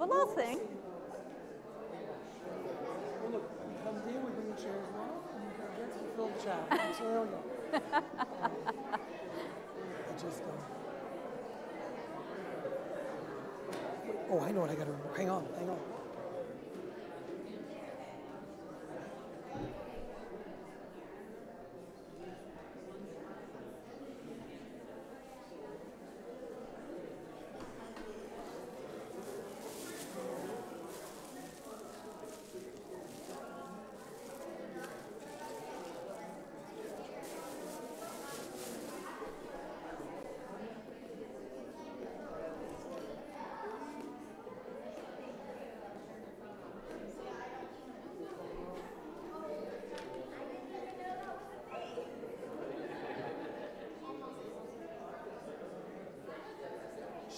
Well, they'll sing. Well, look, we come here, we bring the chairs around, and we get to fill the chat. So there we go. I just go. Oh, I know what I got to remember. Hang on.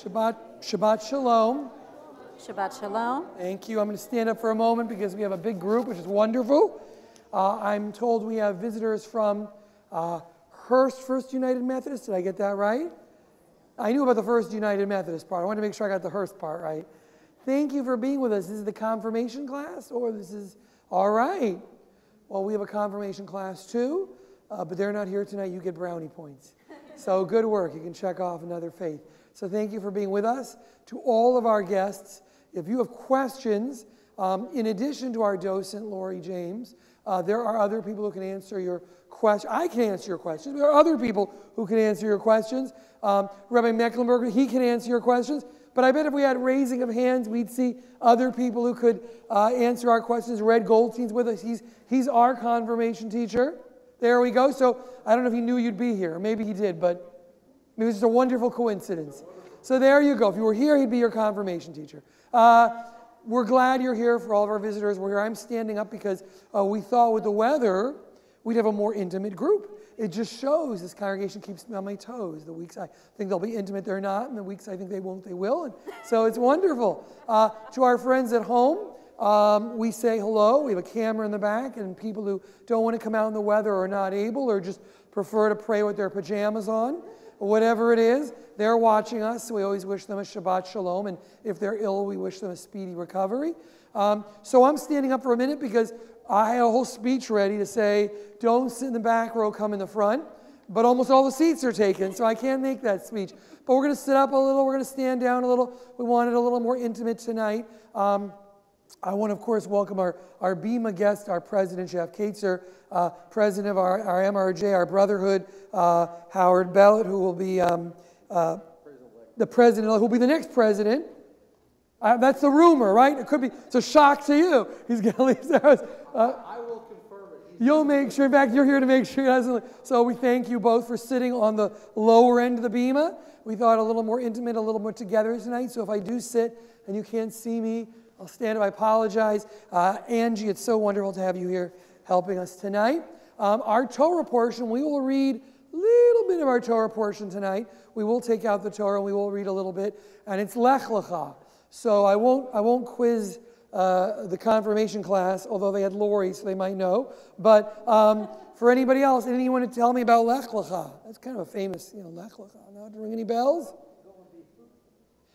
Shabbat Shalom. Shabbat Shalom. Thank you. I'm going to stand up for a moment because we have a big group, which is wonderful. I'm told we have visitors from Hearst First United Methodist. Did I get that right? I knew about the First United Methodist part. I wanted to make sure I got the Hearst part right. Thank you for being with us. This is the confirmation class, or this is all right. Well, we have a confirmation class too, but they're not here tonight. You get brownie points. So good work. You can check off another faith. So thank you for being with us. To all of our guests, if you have questions, in addition to our docent, Lori James, there are other people who can answer your questions. I can answer your questions. There are other people who can answer your questions. Rabbi Mecklenburger, he can answer your questions. But I bet if we had raising of hands, we'd see other people who could answer our questions. Red Goldstein's with us. He's our confirmation teacher. There we go. So I don't know if he knew you'd be here. Maybe he did, but it was just a wonderful coincidence. So there you go. If you were here, he'd be your confirmation teacher. We're glad you're here. For all of our visitors, we're here. I'm standing up because we thought with the weather, we'd have a more intimate group. It just shows this congregation keeps me on my toes. The weeks I think they'll be intimate, they're not. And the weeks I think they won't, they will. And so it's wonderful. To our friends at home, we say hello. We have a camera in the back, and people who don't want to come out in the weather or are not able or just prefer to pray with their pajamas on, or whatever it is, they're watching us. So we always wish them a Shabbat Shalom, and if they're ill, we wish them a speedy recovery. So I'm standing up for a minute because I had a whole speech ready to say, don't sit in the back row, come in the front. But almost all the seats are taken, so I can't make that speech. But we're going to sit up a little. We're going to stand down a little. We wanted a little more intimate tonight. I want to, of course, welcome our Bima guest, our president, Jeff Katzer, president of our MRJ, our brotherhood, Howard Bellett, who will be the president, who will be the next president. That's the rumor, right? It could be. It's a shock to you. He's going to leave there. I will confirm it. You'll make sure. In fact, you're here to make sure he doesn't. So we thank you both for sitting on the lower end of the Bima. We thought a little more intimate, a little more together tonight. So if I do sit and you can't see me, I'll stand up. I apologize. Angie, it's so wonderful to have you here helping us tonight. Our Torah portion, we will read a little bit of our Torah portion tonight. We will take out the Torah and we will read a little bit. And it's Lech Lecha. So I won't quiz the confirmation class, although they had Lori, so they might know. But for anybody else, anyone want to tell me about Lech Lecha? That's kind of a famous, Lech Lecha. Not to ring any bells?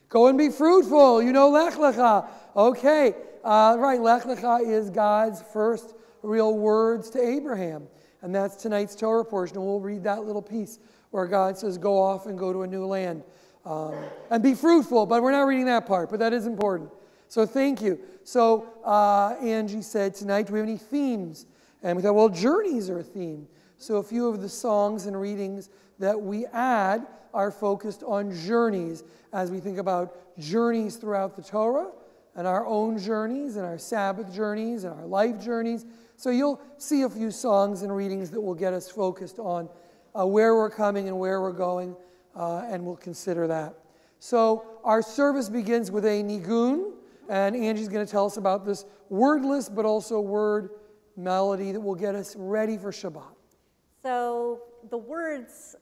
Go and be fruitful. You know Lech Lecha. Okay. Right. Lech Lecha is God's first real words to Abraham. And that's tonight's Torah portion. And we'll read that little piece where God says, go off and go to a new land. And be fruitful. But we're not reading that part. But that is important. So thank you. So Angie said tonight, do we have any themes? And we thought, well, journeys are a theme. So a few of the songs and readings that we add are focused on journeys as we think about journeys throughout the Torah and our own journeys and our Sabbath journeys and our life journeys. So you'll see a few songs and readings that will get us focused on where we're coming and where we're going, and we'll consider that. So our service begins with a nigun, and Angie's going to tell us about this wordless but also word melody that will get us ready for Shabbat. So the words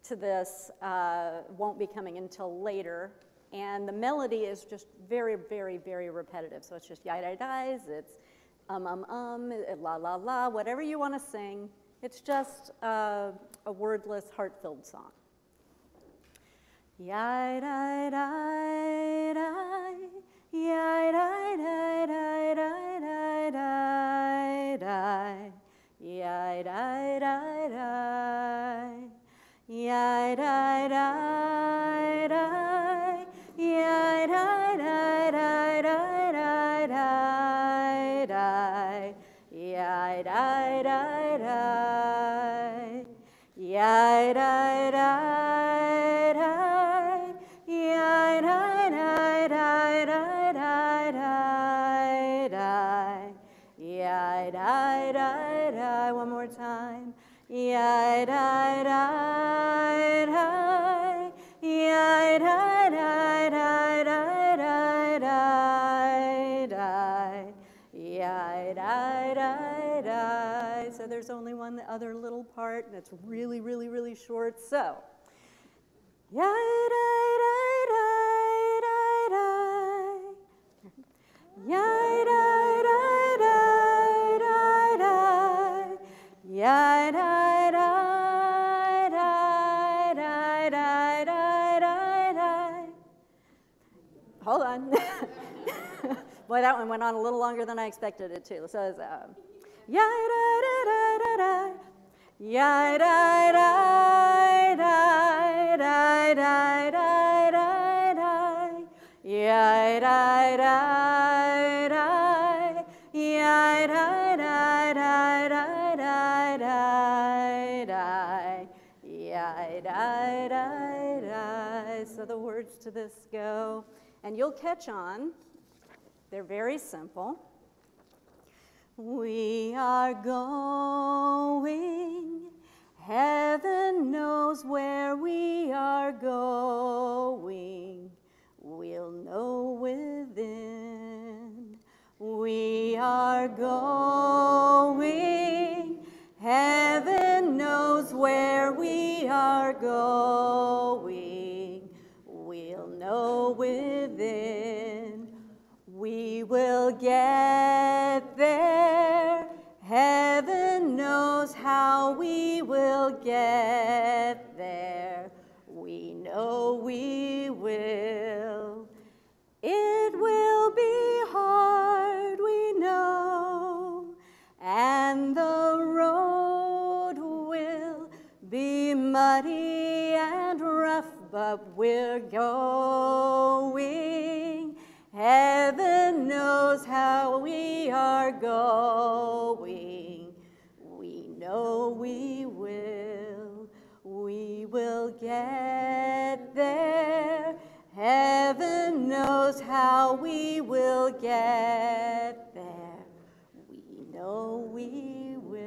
to this won't be coming until later, and the melody is just very, very, very repetitive. So it's just yai-dai-dais, it's la la la, whatever you want to sing. It's just a wordless, heart-filled song. Yai-dai-dai-dai, One more time. So there's only one other little part, and it's really, really, really short. So, hold on. Boy, that one went on a little longer than I expected it to. So it's so the words to this go, and you'll catch on. They're very simple. We are going, heaven knows where we are going, we'll know within. We are going, heaven knows where we are going, we'll know within. We will get there, heaven knows how we will get there, we know we will. It will be hard, we know, and the road will be muddy and rough, but we're going. Heaven knows how we are going. We know we will. We will get there. Heaven knows how we will get there. We know we will.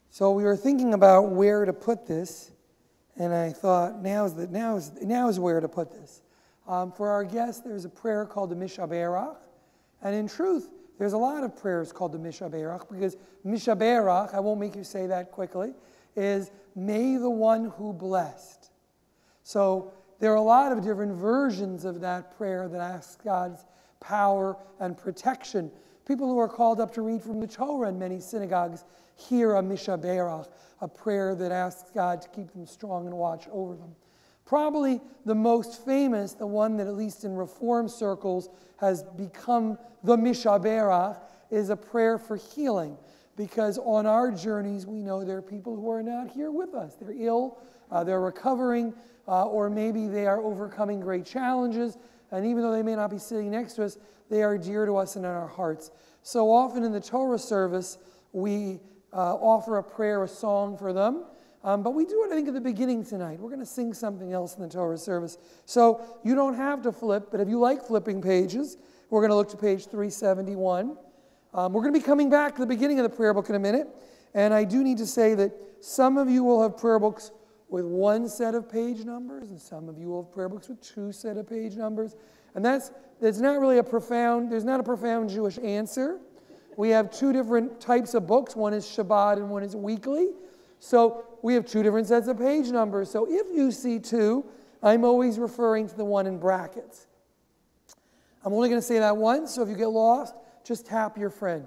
So we were thinking about where to put this, and I thought now is where to put this. For our guests, there's a prayer called the Mishaberach, and in truth, there's a lot of prayers called the Mishaberach, because Mishaberach, I won't make you say that quickly, is may the one who blessed. So there are a lot of different versions of that prayer that ask God's power and protection. People who are called up to read from the Torah in many synagogues hear a Mishaberach, a prayer that asks God to keep them strong and watch over them. Probably the most famous, the one that at least in Reform circles has become the Mishaberach, is a prayer for healing. Because on our journeys, we know there are people who are not here with us. They're ill, they're recovering, or maybe they are overcoming great challenges. And even though they may not be sitting next to us, they are dear to us and in our hearts. So often in the Torah service, we offer a prayer, a song for them. But we do it, I think, at the beginning tonight. We're going to sing something else in the Torah service. So you don't have to flip, but if you like flipping pages, we're going to look to page 371. We're going to be coming back to the beginning of the prayer book in a minute. And I do need to say that some of you will have prayer books with one set of page numbers, and some of you will have prayer books with two set of page numbers. And that's not really there's not a profound Jewish answer. We have two different types of books. One is Shabbat and one is weekly. So we have two different sets of page numbers. So if you see two, I'm always referring to the one in brackets. I'm only going to say that once, so if you get lost, just tap your friend,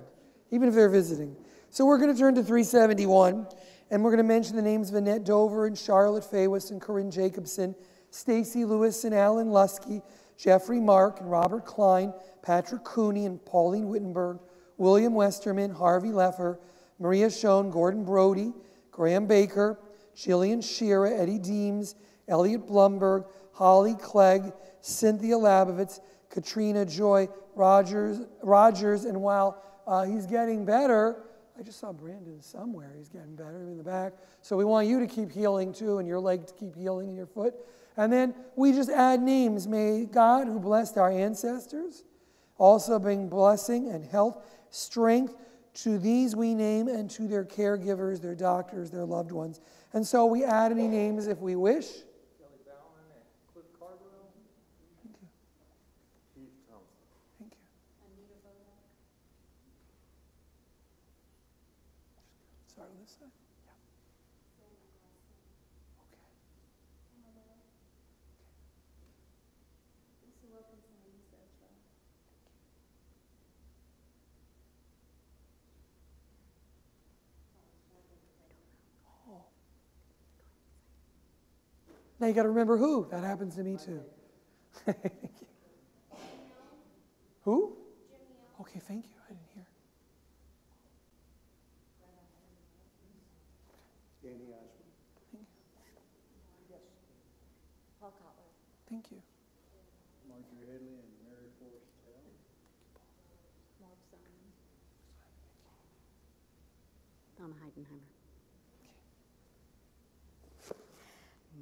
even if they're visiting. So we're going to turn to 371, and we're going to mention the names of Annette Dover and Charlotte Fawis and Corinne Jacobson, Stacy Lewis and Alan Lusky, Jeffrey Mark and Robert Klein, Patrick Cooney and Pauline Wittenberg, William Westerman, Harvey Leffer, Maria Schoen, Gordon Brody, Graham Baker, Jillian Shearer, Eddie Deems, Elliot Blumberg, Holly Clegg, Cynthia Labovitz, Katrina Joy, Rogers, and while he's getting better, I just saw Brandon somewhere. He's getting better in the back. So we want you to keep healing too, and your leg to keep healing in your foot. And then we just add names. May God, who blessed our ancestors, also bring blessing and health, strength to these we name and to their caregivers, their doctors, their loved ones. And so we add any names if we wish. Kelly Bauman and Cliff Cardwell. Thank you. Keith Thompson. Thank you. Start on this side. Yeah. Okay. Oh. Now you got to remember who. That happens to me too. Thank you. Who? Okay, thank you. I didn't hear. Danny Ashman. Paul Cutler. Thank you. Marjorie Hadley and Mary Forrest Taylor. Mark Simon. Donna Heidenheimer.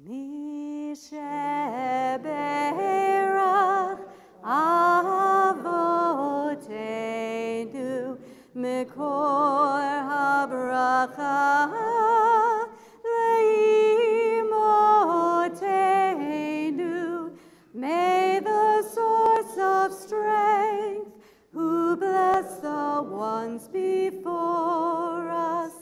Misheberach avotenu mikor habracha leimotenu. May the source of strength, who bless the ones before us,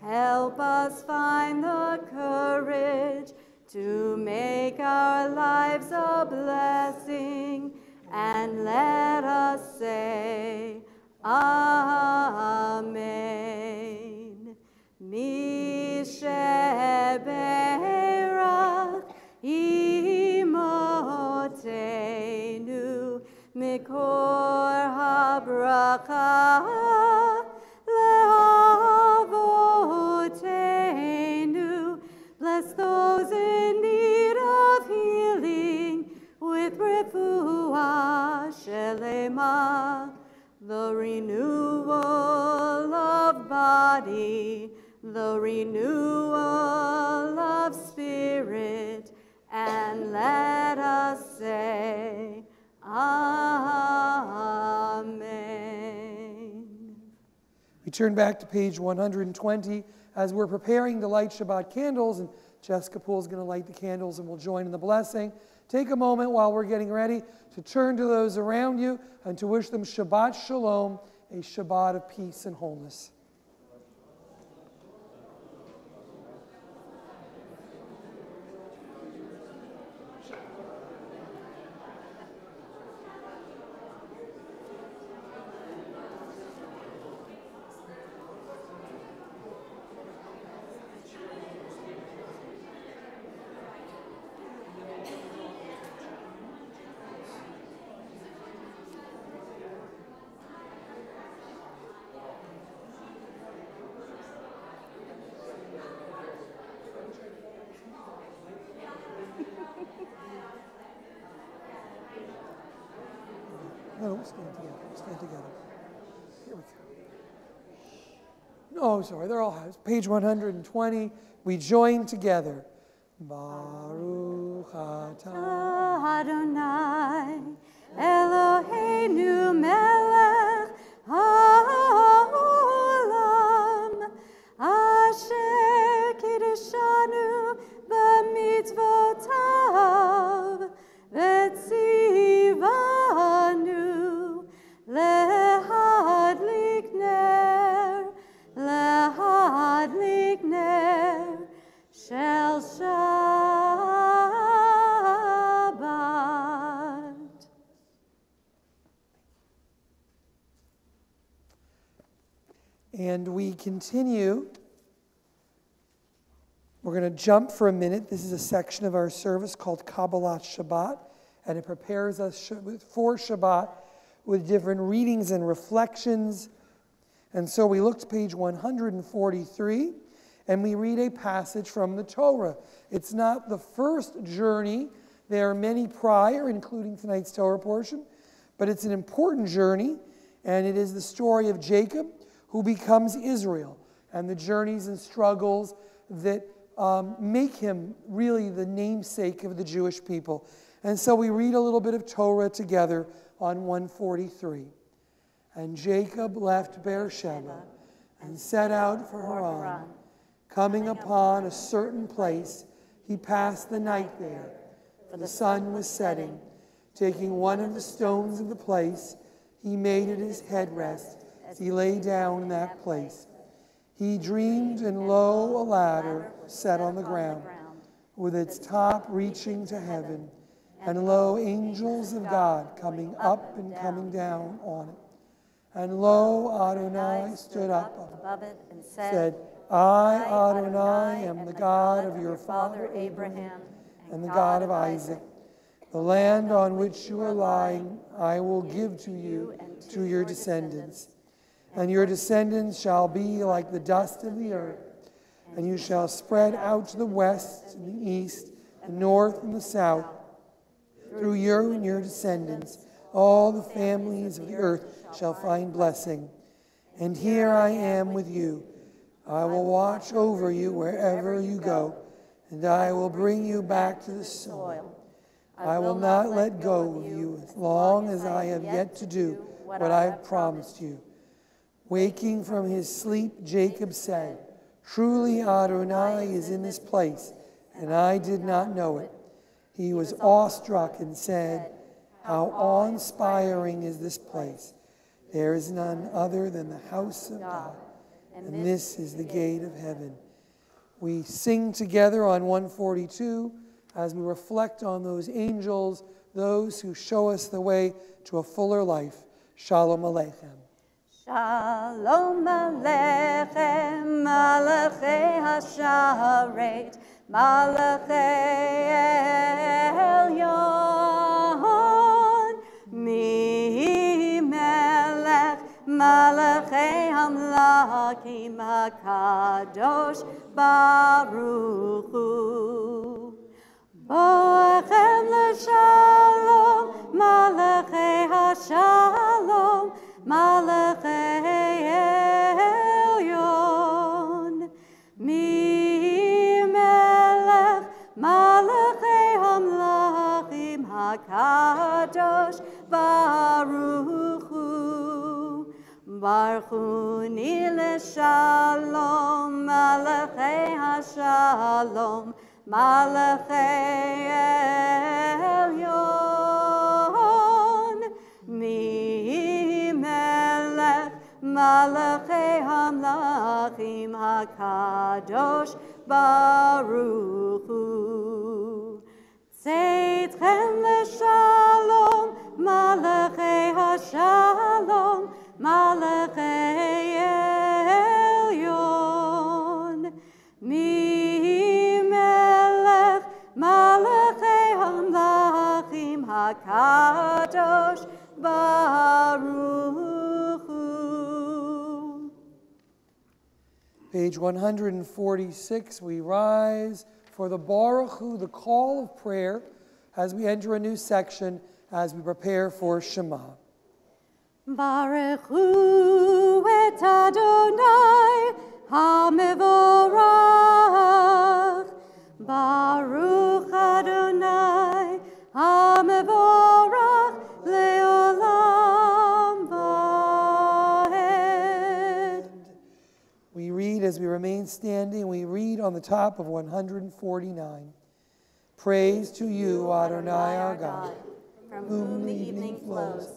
help us find the courage to make our lives a blessing, and let us say, Amen. Misheberach imotenu mikor habracha lehavotenu. Bless those in need of healing with refuah shelema, the renewal of body, the renewal of spirit, and let us say, Amen. We turn back to page 120 as we're preparing to light Shabbat candles, and Jessica Poole is going to light the candles and we'll join in the blessing. Take a moment while we're getting ready to turn to those around you and to wish them Shabbat Shalom, a Shabbat of peace and wholeness. No, we'll stand together. We'll stand together. Here we go. No, sorry, they're all house. Page 120. We join together. Baruch atah Adonai Eloheinu melech haolam asher kiddushanu b'mitzvotav v'tzivanu lehadlik ner shel Shabbat. And we continue. We're going to jump for a minute. This is a section of our service called Kabbalat Shabbat, and it prepares us for Shabbat with different readings and reflections. And so we look to page 143, and we read a passage from the Torah. It's not the first journey. There are many prior, including tonight's Torah portion, but it's an important journey, and it is the story of Jacob, who becomes Israel, and the journeys and struggles that make him really the namesake of the Jewish people. And so we read a little bit of Torah together on 143. And Jacob left Beersheba and set out for Haran. Coming upon a certain place, he passed the night there, for the sun was setting. Taking one of the stones of the place, he made it his headrest as he lay down in that place. He dreamed, and lo, a ladder set on the ground, with its top reaching to heaven, and lo, angels of God coming up and coming down on it. And lo, Adonai stood up above it and said, I, Adonai, am the God of your father Abraham and the God of Isaac. The land on which you are lying I will give to you and to your descendants. And your descendants shall be like the dust of the earth, and you shall spread out to the west and the east, the north and the south. Through you and your descendants, all the families of the earth shall find blessing. And here I am with you. I will watch over you wherever you go, and I will bring you back to the soil. I will not let go of you as long as I have yet to do what I have promised you. Waking from his sleep, Jacob said, Truly Adonai is in this place, and I did not know it. He was awestruck and said, How awe-inspiring is this place. There is none other than the house of God, and this is the gate of heaven. We sing together on 142 as we reflect on those angels, those who show us the way to a fuller life. Shalom Aleichem. Shalom Aleichem, Malachei Hasharet, Malachei Elyon, Mi Melech, Malachei Hamlakim HaKadosh Baruch Hu. Boachem l'shalom, Malachei Hashalom, Malachei Elyon, Mi Melech, Malachei Hamlachim HaKadosh Baruch Hu. Baruchuni l'shalom, Malachei Hashalom, Malachei Elyon, Mi Melech, Malachei Hamlachim HaKadosh Baruch Hu. Tzedchem l'shalom, Malachei Hashalom, Malachei Elyon, Mi Melech, Malachei Hamlachim HaKadosh Baruch Hu. Page 146, we rise for the Baruch Hu, the call of prayer, as we enter a new section, as we prepare for Shema. Baruch Hu et Adonai HaMevorach, Baruch Adonai HaMevorach Leolam Vaed. We read as we remain standing, we read on the top of 149. Praise to you, Adonai our God, from whom the evening flows.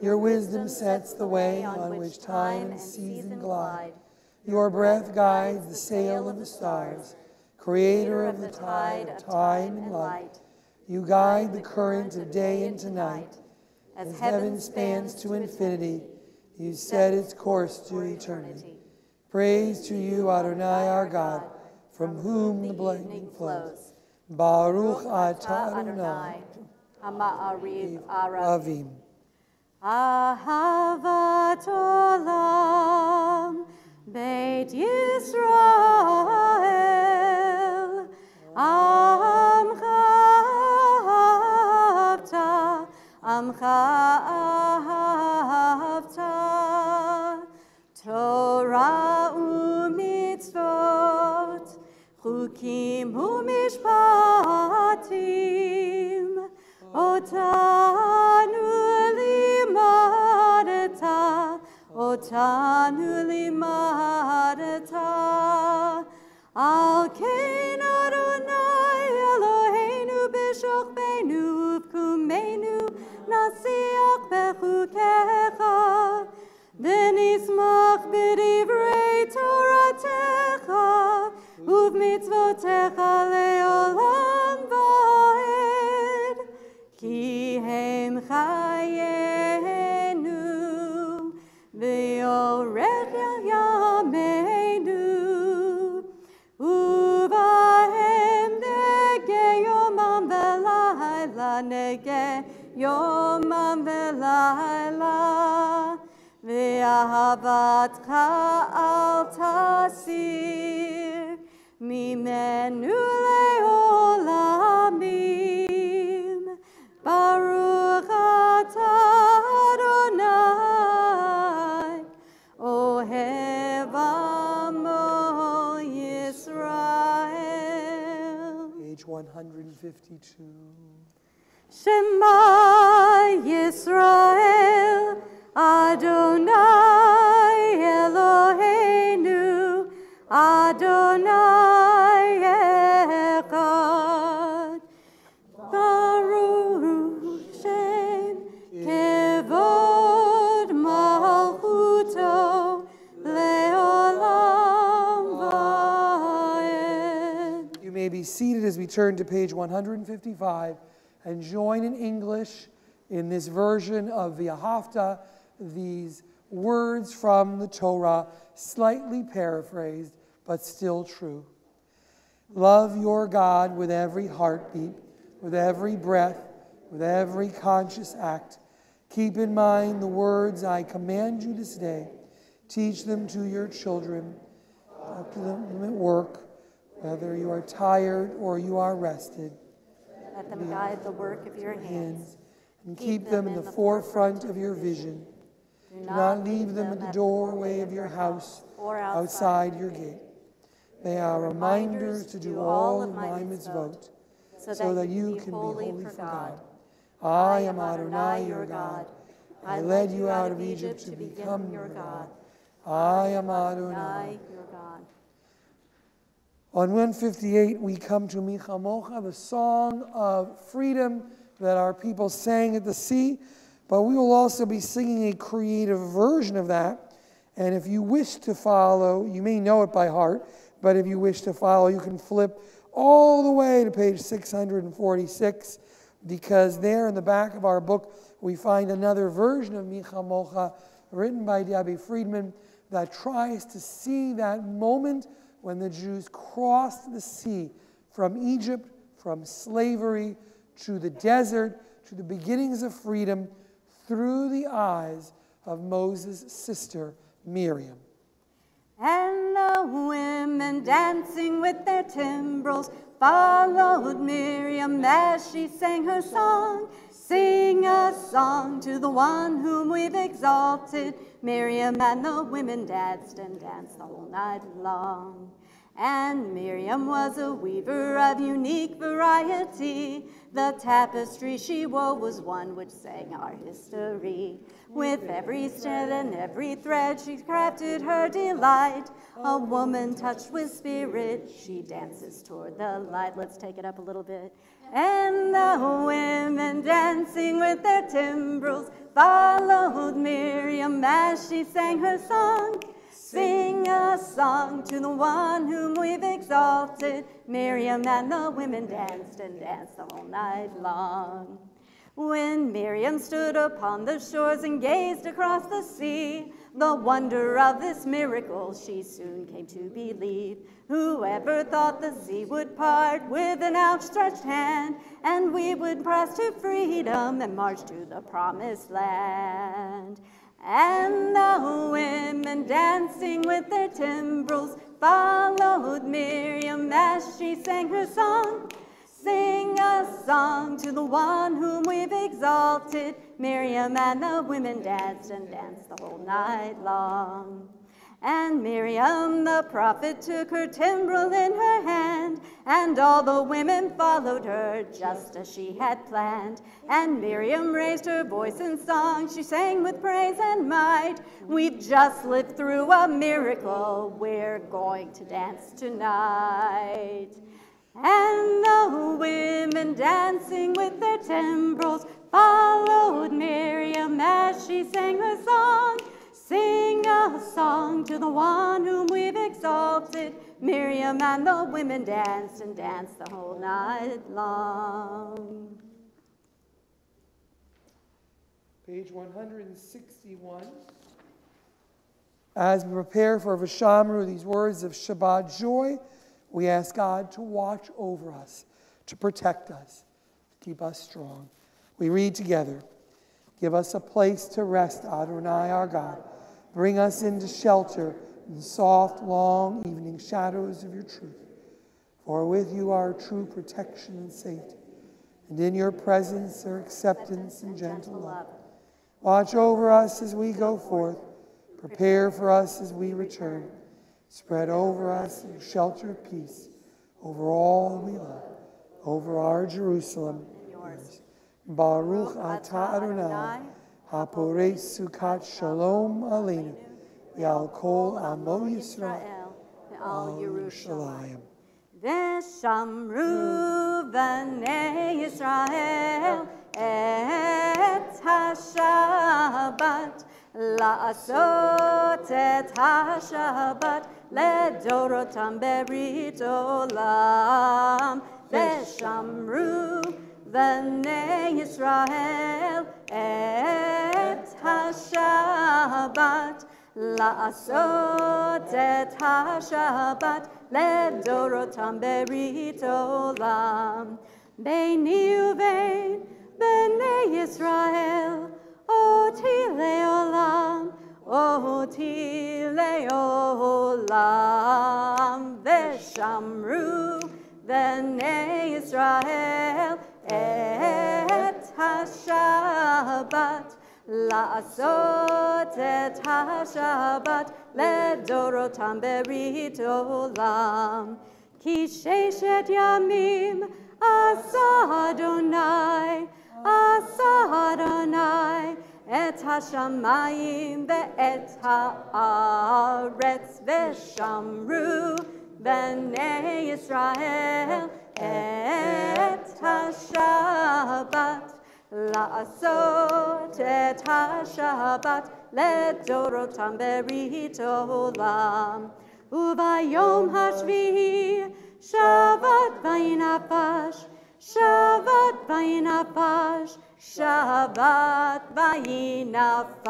Your wisdom sets the way on which time and season glide. Your breath guides the sail of the stars, creator of the tide of time and light. You guide the current of day into night. As heaven spans to infinity, you set its course to eternity. Praise to you, Adonai, our God, from whom the blessing flows. Baruch atah Adonai, Ha'ma'ariv Avim. Ahavat olam, Beit Yisrael, Amcha ahavta, Amcha ahavta, Torah u'mitzvot, Chukim u'mishpatim, Otanu limadata, al kein Adonai Eloheinu b'shokbeinu v'kumeinu nasiach bechukecha, v'nismach b'divrei Toratecha, uv'mitzvotecha le'olam va'ed, ki hem chayenu, v'yorech yameinu, uvahem nege yomam v'layla, nege yomam v'layla, v'ahavatcha al tasir, mimenu le'olamim, Baruch atah Adonai, Ohev Amo Yisrael. Page 152. Shema Yisrael, Adonai Eloheinu, Adonai Echad. Baruch Shem Kevod Malchuto Leolam Vaed. You may be seated as we turn to page 155 and join in English in this version of the Ahavta, these words from the Torah, slightly paraphrased, but still true. Love your God with every heartbeat, with every breath, with every conscious act. Keep in mind the words I command you this day. Teach them to your children. Put them at work, whether you are tired or you are rested. Let them guide the work of your hands. And keep them in the forefront of your vision. Do not leave them at the doorway of your house or outside your gate. They are reminders to do all of my mitzvot, so that you can be holy for God. I am Adonai your God. I led you out of Egypt to become your God. I am Adonai your God. On 158, we come to Michamocha, the song of freedom that our people sang at the sea, but we will also be singing a creative version of that. And if you wish to follow, you may know it by heart, but if you wish to follow, you can flip all the way to page 646, because there in the back of our book, we find another version of Michamocha written by Diaby Friedman that tries to see that moment when the Jews crossed the sea from Egypt, from slavery to the desert, to the beginnings of freedom through the eyes of Moses' sister, Miriam. And the women dancing with their timbrels followed Miriam as she sang her song. Sing a song to the one whom we've exalted. Miriam and the women danced and danced the whole night long. And Miriam was a weaver of unique variety. The tapestry she wove was one which sang our history. With every stitch and every thread she crafted her delight. A woman touched with spirit, she dances toward the light. Let's take it up a little bit. And the women dancing with their timbrels followed Miriam as she sang her song. Sing a song to the one whom we've exalted. Miriam and the women danced and danced the whole night long. When Miriam stood upon the shores and gazed across the sea, the wonder of this miracle she soon came to believe. Whoever thought the sea would part with an outstretched hand, and we would press to freedom and march to the promised land. And the women dancing with their timbrels followed Miriam as she sang her song. Sing a song to the one whom we've exalted. Miriam and the women danced and danced the whole night long. And Miriam the prophet took her timbrel in her hand, and all the women followed her just as she had planned. And Miriam raised her voice in song, she sang with praise and might. We've just lived through a miracle, we're going to dance tonight. And the women dancing with their timbrels followed Miriam as she sang her song. Sing a song to the one whom we've exalted. Miriam and the women danced and danced the whole night long. Page 161. As we prepare for V'shamru, these words of Shabbat joy, we ask God to watch over us, to protect us, to keep us strong. We read together. Give us a place to rest, Adonai our God. Bring us into shelter in the soft, long evening shadows of your truth. For with you are true protection and safety, and in your presence are acceptance and gentle love. Watch over us as we go forth. Prepare for us as we return. Spread over us your shelter of peace, over all we love, over our Jerusalem. Yours. Baruch atah Adonai, haporei sukat shalom aleinu, ve'al kol amo Yisrael, ve'al Yerushalayim. V'shamru b'nei Yisrael et ha-Shabbat, la'asot et ha-Shabbat, לדורותם ברית עולם. ושמרו בני ישראל את השבת, לעשות את השבת לדורותם ברית עולם. ביני ובין בני ישראל אותי לעולם, אותי לעולם. ושמרו בני ישראל את השבת, לעשות את השבת לדורותם ברית עולם. כי ששת ימים עשה אדוני, עשה אדוני את השמיים ואת הארץ, ושמרו בני ישראל את השבת, לעשות את השבת לדורותם ברית עולם. וביום השביעי שבת וינפש, שבת וינפש, שבת וינפש.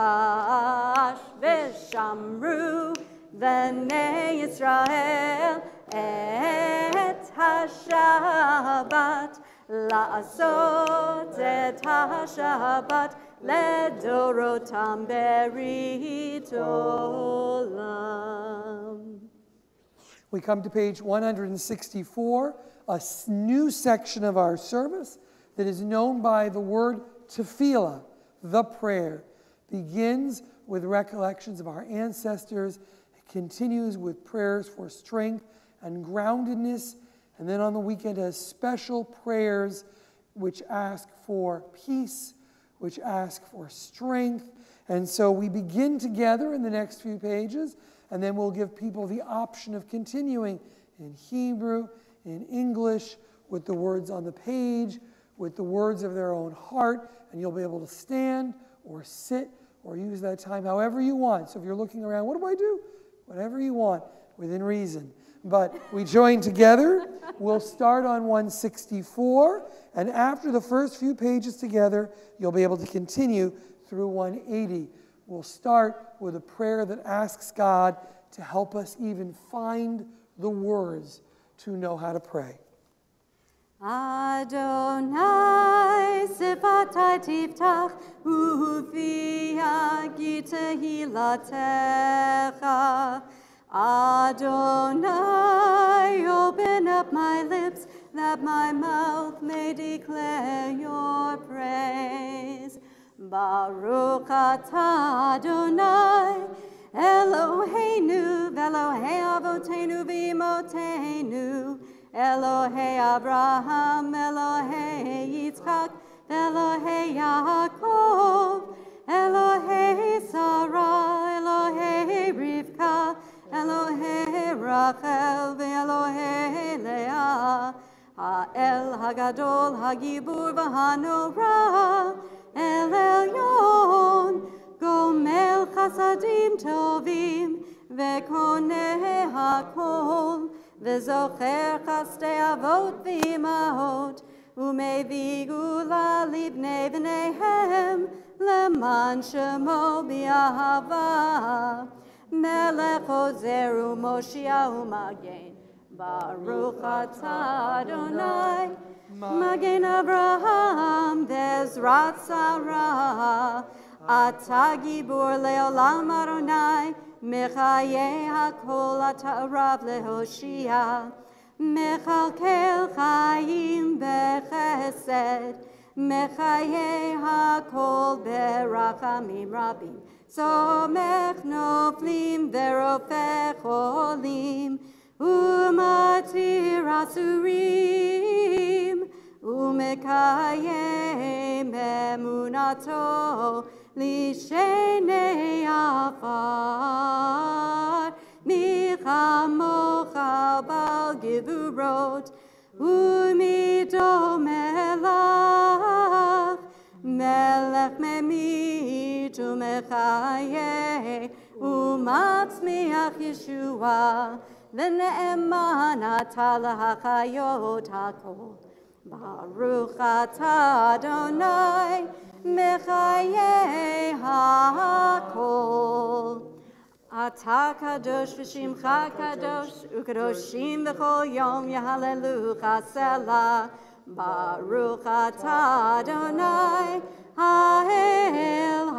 ושמרו בני ישראל את השבת, לעשות את השבת לדורותם ברית עולם. We come to page 164, a new section of our service that is known by the word tefillah, the prayer. Begins with recollections of our ancestors. It continues with prayers for strength and groundedness. And then on the weekend has special prayers which ask for peace, which ask for strength. And so we begin together in the next few pages, and then we'll give people the option of continuing in Hebrew, in English, with the words on the page, with the words of their own heart, and you'll be able to stand or sit or use that time however you want. So if you're looking around, what do I do? Whatever you want, within reason. but we join together. We'll start on 164, and after the first few pages together, you'll be able to continue through 180. We'll start with a prayer that asks God to help us even find the words to know how to pray. Adonai sifatai tiftach ufi agi tehilatecha. Adonai, open up my lips that my mouth may declare your praise. Baruch atah Adonai, Eloheinu, Elohei avotenu v'imotenu, Elohei Abraham, Elohei Yitzchak, Elohei Yaakov, Elohei Sarah, Elohei Rivka, Elohei Rachel, Elohei Leah, Ha'el Hagadol, Hagibur v'Hanorah, El Elyon, Gomel Chasadim Tovim, Vekoneh Hakol, V'zocher Chastei Avot v'Imahot, Umevii Gula Libnei V'neihem, Leman Shemo B'Ahava, Melech Ozer u'Moshiach u'Magen, Baruch atah Adonai, Magen Avraham v'Ezrat Sarah, Atah Gibur le'olam Adonai, Mechayeh hakol atah Rav lehoshia, Mechalkel chayim bechesed, Mechayeh hakol berachamim rabim, Somech noflim verofech cholim, Umatir asurim, Umekayem emunato, Lishenei afar, Michamocha bal givurot, Umido melach, Melech memit umechayeh, Umatzmiach Yeshua, V'ne'eman atah lahachayot hakol. Baruch atah Adonai, mechayeh hakol. Atah kadosh v'shimcha kadosh, u'kadoshim v'chol yom yahalelucha selah. Baruch atah Adonai, ha'el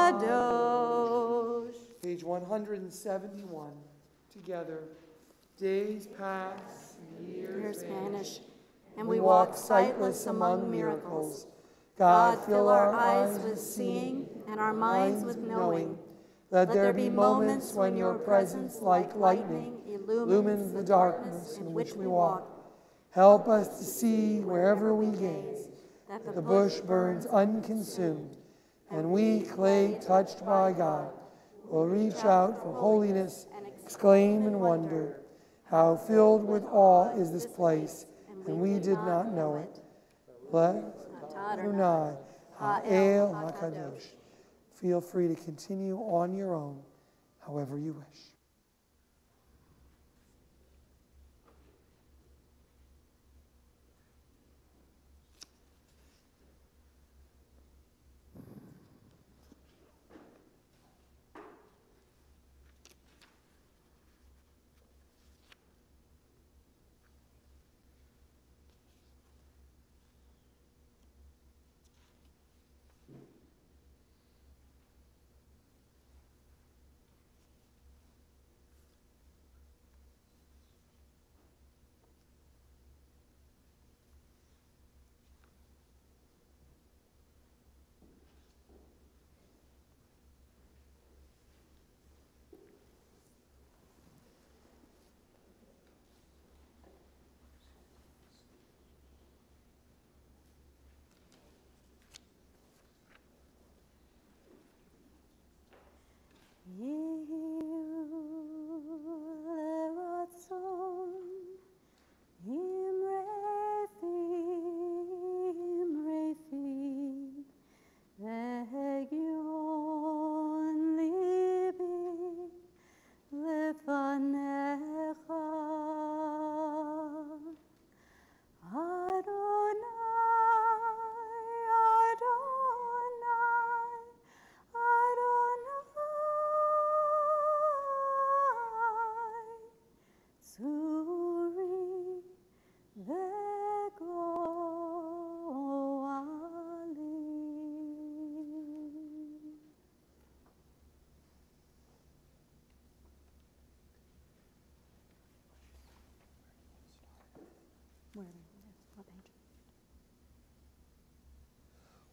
hakadosh. Page 171, together. Days pass, and Years vanish, and we walk sightless among miracles. God, fill our eyes with seeing and our minds with knowing. Let there be moments when your presence, like lightning, illumines the darkness in which we walk. Help us to see wherever we gaze that the bush burns unconsumed, and we, clay touched by God, will reach out for holiness, exclaim in wonder, how filled with awe is this place, and we did not know it. Bless Adonai, ha'el hakadosh. Feel free to continue on your own, however you wish.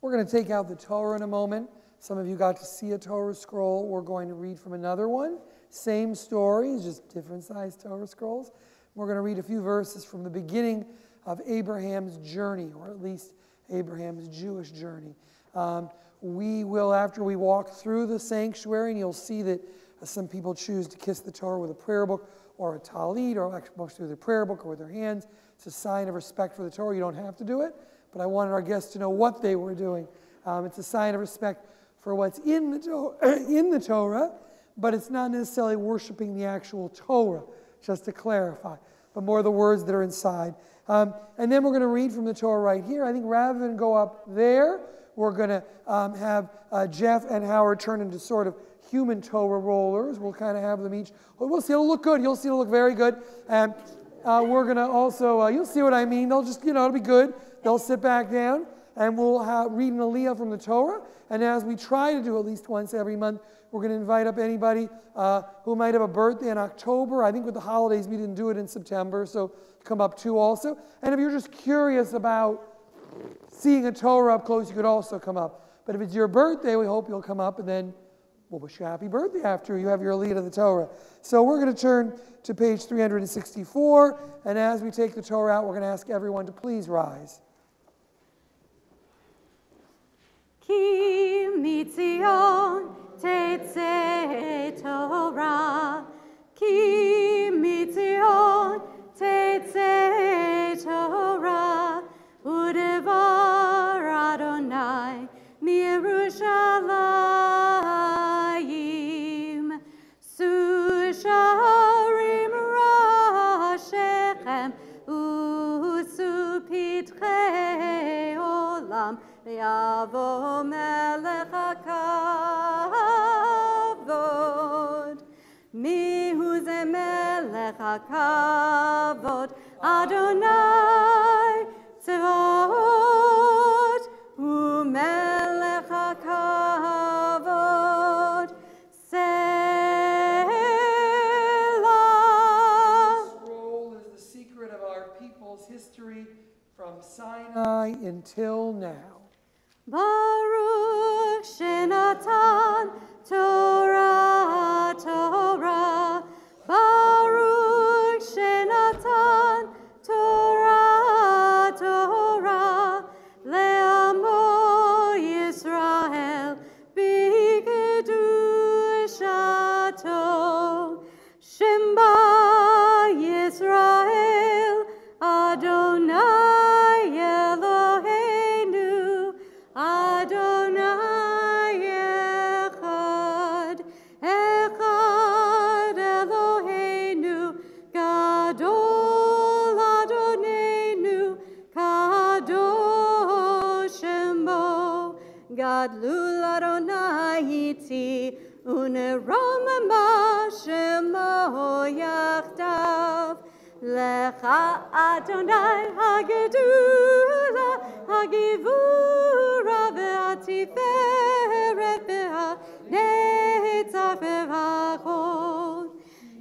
We're going to take out the Torah in a moment. Some of you got to see a Torah scroll. We're going to read from another one. Same stories, just different sized Torah scrolls. We're going to read a few verses from the beginning of Abraham's journey, or at least Abraham's Jewish journey. We will, after we walk through the sanctuary, and you'll see that some people choose to kiss the Torah with a prayer book or a talit, or actually mostly with a prayer book or with their hands. It's a sign of respect for the Torah. You don't have to do it, but I wanted our guests to know what they were doing. It's a sign of respect for what's in the Torah, but it's not necessarily worshiping the actual Torah, just to clarify, but more the words that are inside. And then we're going to read from the Torah right here. I think rather than go up there, we're going to have Jeff and Howard turn into sort of human Torah rollers. We'll kind of have them each. We'll see. It'll look good. You'll see it'll look very good. And we're going to also, you'll see what I mean. They'll just, it'll be good. They'll sit back down, and we'll read an aliyah from the Torah. And as we try to do at least once every month, we're going to invite up anybody who might have a birthday in October. I think with the holidays, we didn't do it in September, so come up too also. And if you're just curious about seeing a Torah up close, you could also come up. But if it's your birthday, we hope you'll come up, and then we'll wish you a happy birthday after you have your aliyah to the Torah. So we're going to turn to page 364, and as we take the Torah out, we're going to ask everyone to please rise. Ki mitzion tetzeh Torah, ki mitzion tetzeh Torah, udevar Adonai miYerushalayim, susharim rashechem usupitchei olam. Yavo melech hakavod, mihu ze melech hakavod, Adonai tzevot, hu melech hakavod, Selah. This scroll is the secret of our people's history from Sinai until now. Baruch Shenatan Torah, Torah. Baruch Shenatan Torah, Torah. Le'amo Yisrael b'kedushato. Shemba Yisrael Adonai Eloheinu. Adonai Echad, Echad Eloheinu, Gadol Adonenu, Kadosh Shemo, Gadlul Adonai Iti, Uneromama Shemo Yachdav, Lecha Adonai Hagedula, Hagivura ve'atiferet ve'anetzach ve'achod,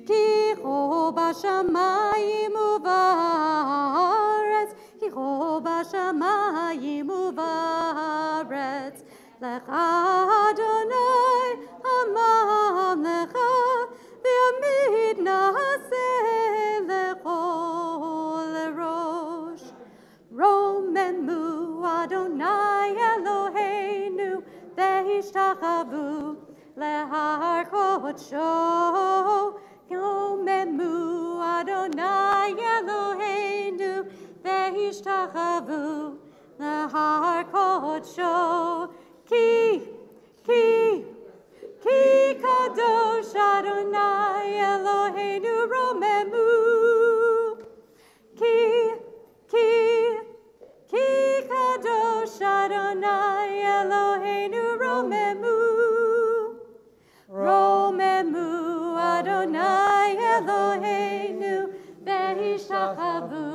Ki cho b'shamayim u'va'aretz, Ki cho b'shamayim u'va'aretz, Lecha Adonai Hamamlecha, ve'amid na'aseh lechol rosh. Romemu Adonai Eloheinu ve'ishtachavu lehar kodsho. Romemu Adonai Eloheinu ve'ishtachavu lehar kodsho. Ki kadosh Adonai Eloheinu romemu. Ki kadosh Adonai Eloheinu romemu. Romemu Adonai Eloheinu ve'ishtachavu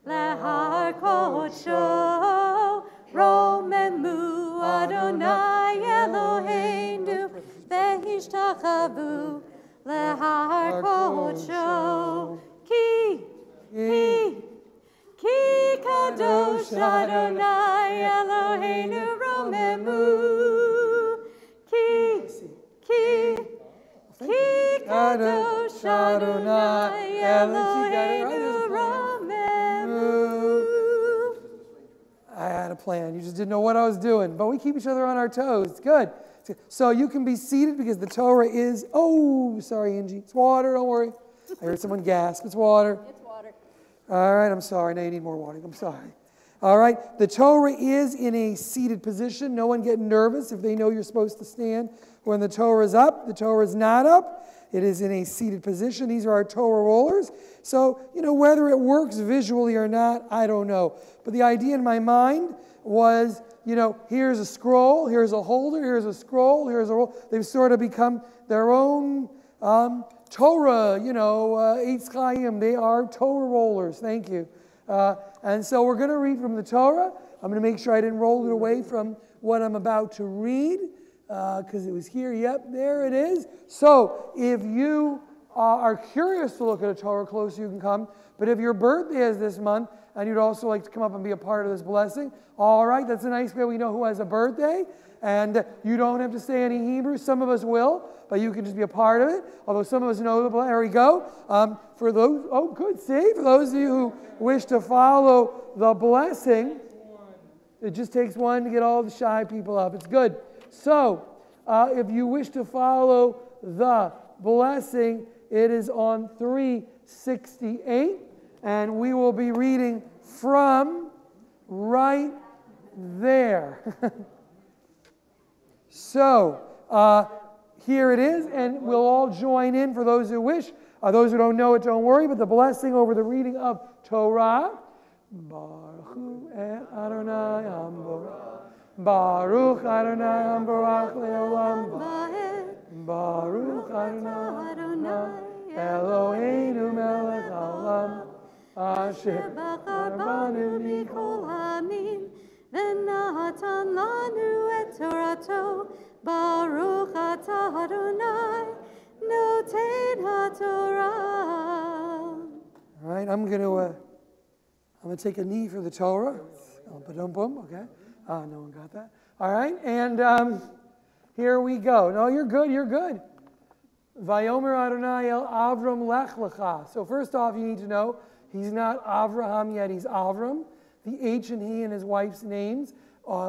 lehar kodsho. Romemu Adonai Eloheinu ve'ishtachavu lehar kodsho. Ki Kadosh Adonai Eloheinu romemu. Ki Kadosh Adonai Eloheinu romemu. I had a plan. You just didn't know what I was doing. But we keep each other on our toes. It's good. So you can be seated because the Torah is, oh, sorry, Angie. It's water, don't worry. I heard someone gasp. It's water. It's water. All right, I'm sorry. Now you need more water. I'm sorry. All right, the Torah is in a seated position. No one get nervous if they know you're supposed to stand. When the Torah is up, the Torah is not up. It is in a seated position. These are our Torah rollers. So, whether it works visually or not, I don't know. But the idea in my mind was, here's a scroll, here's a holder, here's a scroll, here's a roll. They've sort of become their own Torah, Eitz Chaim. They are Torah rollers. Thank you. And so we're going to read from the Torah. I'm going to make sure I didn't roll it away from what I'm about to read, because it was here. Yep, there it is. So if you are curious to look at a Torah closer, you can come. But if your birthday is this month, and you'd also like to come up and be a part of this blessing, all right, that's a nice way we know who has a birthday. And you don't have to say any Hebrew. Some of us will, but you can just be a part of it. Although some of us know the blessing. There we go. For those, good, see? For those of you who wish to follow the blessing, it just takes one to get all the shy people up. It's good. So, if you wish to follow the blessing, it is on 368. And we will be reading from right there. So, here it is, and we'll all join in for those who wish. Those who don't know it, don't worry, but the blessing over the reading of Torah. Baruch et Adonai Amborach. Baruch Adonai Amborach le'olam va'ed. Baruch Adonai Eloheinu melech haolam. Asher bachar banu mikol hamim, v'natan lanu et Torato. Baruch atah Adonai, noten haTorah. All right, I'm going to take a knee for the Torah. Okay. No one got that. All right, and here we go. No, you're good. Vayomer Adonai el Avram lech lecha. So first off, you need to know he's not Avraham yet, he's Avram. The H and he and his wife's names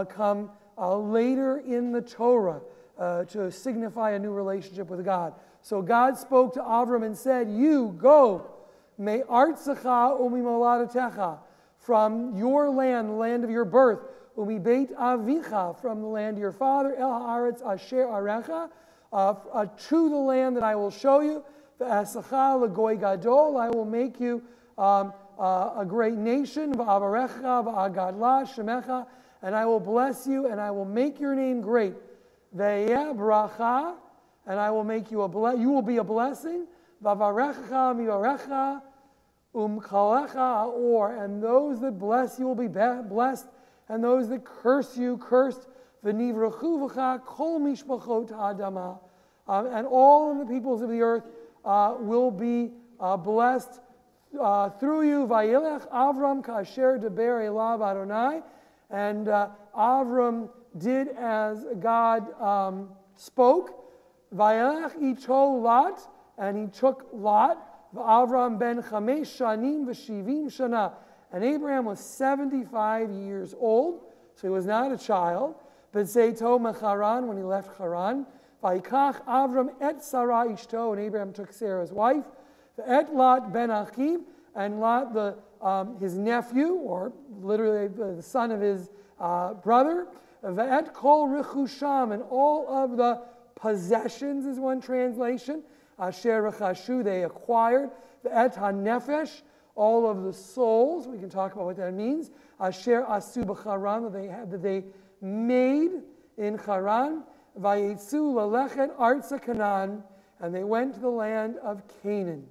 come later in the Torah to signify a new relationship with God. So God spoke to Avram and said, you go, me artzecha umi moladetecha, from your land, the land of your birth, umi beit avicha, from the land of your father, el haaretz asher arecha, to the land that I will show you, v'asacha legoy gadol, I will make you a great nation, v'avarecha v'agadla shemecha, and I will bless you, and I will make your name great. Ve'yeh bracha, and I will make you you will be a blessing. V'avarecha mivarecha umkalecha or, and those that bless you will be blessed, and those that curse you cursed. V'nivrachu v'cha kol mishpachot ha'adama, and all of the peoples of the earth will be blessed through you. Vayilech Avram ka'asher deber elav Adonai, and Avram did as God spoke. Vayelech ito Lot, and he took Lot. Avram ben chamesh shanim v'shivim shana, and Abraham was 75 years old, so he was not a child. But Zayto mecharan, when he left Haran, vayikach Avram et Sarah ishto, and Abraham took Sarah's wife. Et Lot ben Achiv, and Lot his nephew, or literally the son of his brother. Ve'et kol rechusham, and all of the possessions is one translation. Asher rechashu, they acquired. Ve'et hanefesh, all of the souls. We can talk about what that means. Asher asu b'charan, that they made in Haran. Vayetzu lalechet artza Canaan, and they went to the land of Canaan.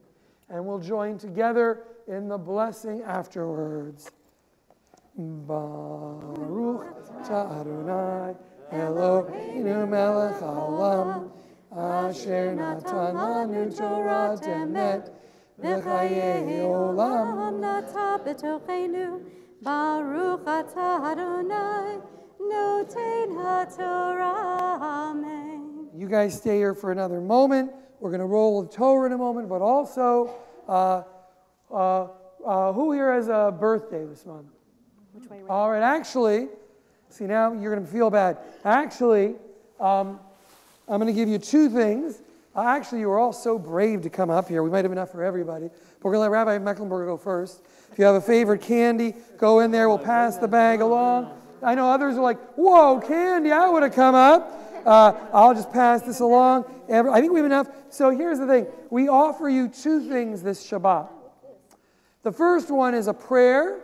And we'll join together in the blessing afterwards. Baruch Adonai Eloheinu melech haolam, asher natan lanu Torah emet, v'chayei olam. nata b'tochenu, Baruch atah Adonai, noten haTorah. Amen. You guys stay here for another moment. We're going to roll the Torah in a moment, but also, who here has a birthday this month? Which way? All right, actually, see now you're going to feel bad. Actually, I'm going to give you two things. Actually, you were all so brave to come up here. We might have enough for everybody. But we're going to let Rabbi Mecklenburger go first. If you have a favorite candy, go in there. We'll pass the bag along. I know others are like, whoa, candy, I would have come up. I'll just pass this along. I think we have enough. So here's the thing. We offer you two things this Shabbat. The first one is a prayer.